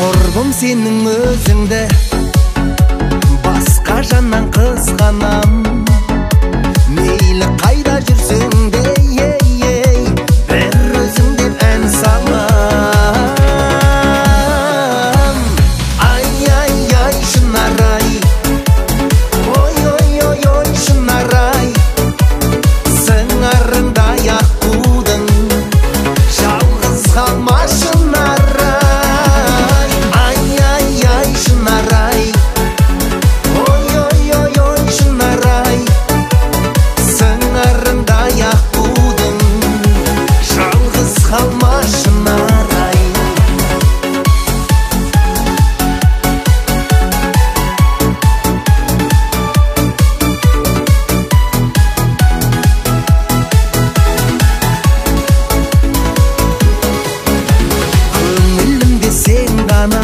Корбым сенің өзіңді, басқа жаннан қызғанам. Мейлі қайда жүрсең де, бір өзің деп ән салам. Ай, шынарай, ой, шынарай, сыңарындай аққудың, жалғыз қалма шынарай. Ай, шынарай, ой, шынарай, сыңарындай аққудың, жалғыз қалма шынарай. Көңілімде сен ғана,